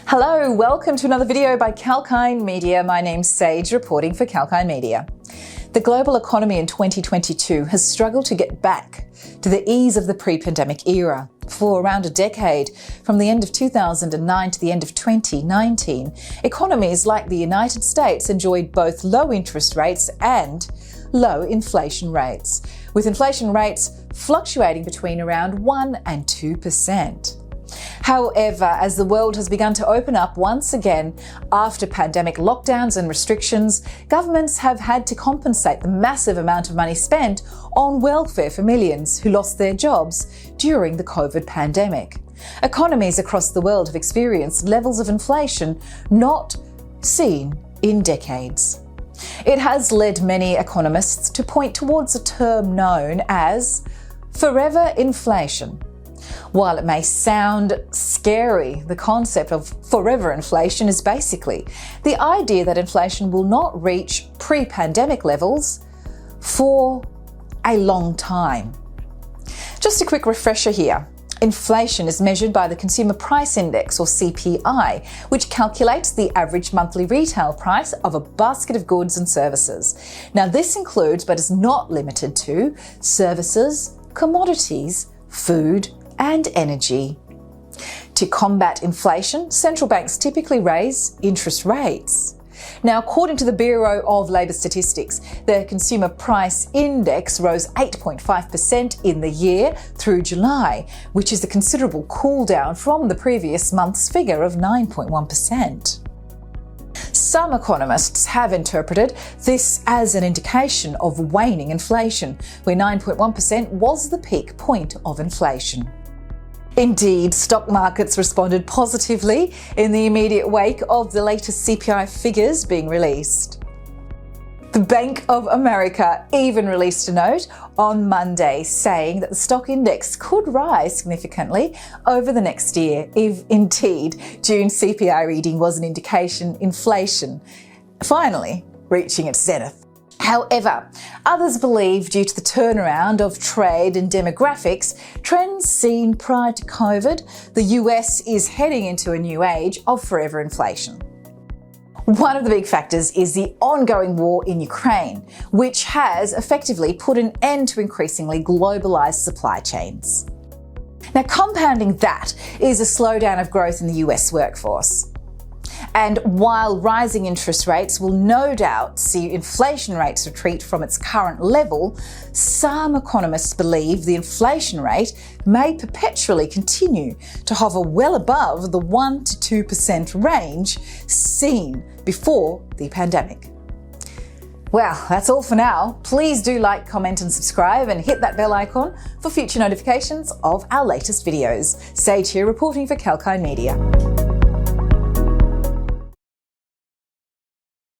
Hello, welcome to another video by Kalkine Media. My name's Sage, reporting for Kalkine Media. The global economy in 2022 has struggled to get back to the ease of the pre-pandemic era. For around a decade, from the end of 2009 to the end of 2019, economies like the United States enjoyed both low interest rates and low inflation rates, with inflation rates fluctuating between around 1 and 2%. However, as the world has begun to open up once again after pandemic lockdowns and restrictions, governments have had to compensate the massive amount of money spent on welfare for millions who lost their jobs during the COVID pandemic. Economies across the world have experienced levels of inflation not seen in decades. It has led many economists to point towards a term known as forever inflation. While it may sound scary, the concept of forever inflation is basically the idea that inflation will not reach pre-pandemic levels for a long time. Just a quick refresher here. Inflation is measured by the Consumer Price Index, or CPI, which calculates the average monthly retail price of a basket of goods and services. Now, this includes, but is not limited to, services, commodities, food, and energy. To combat inflation, central banks typically raise interest rates. Now, according to the Bureau of Labour Statistics, the Consumer Price Index rose 8.5% in the year through July, which is a considerable cool down from the previous month's figure of 9.1%. Some economists have interpreted this as an indication of waning inflation, where 9.1% was the peak point of inflation. Indeed, stock markets responded positively in the immediate wake of the latest CPI figures being released. The Bank of America even released a note on Monday saying that the stock index could rise significantly over the next year if indeed June CPI reading was an indication inflation finally reaching its zenith. However, others believe due to the turnaround of trade and demographics trends seen prior to COVID, the US is heading into a new age of forever inflation. One of the big factors is the ongoing war in Ukraine, which has effectively put an end to increasingly globalized supply chains. Now, compounding that is a slowdown of growth in the US workforce. And while rising interest rates will no doubt see inflation rates retreat from its current level, some economists believe the inflation rate may perpetually continue to hover well above the 1 to 2% range seen before the pandemic. Well, that's all for now. Please do like, comment and subscribe and hit that bell icon for future notifications of our latest videos. Sage here reporting for Kalkine Media.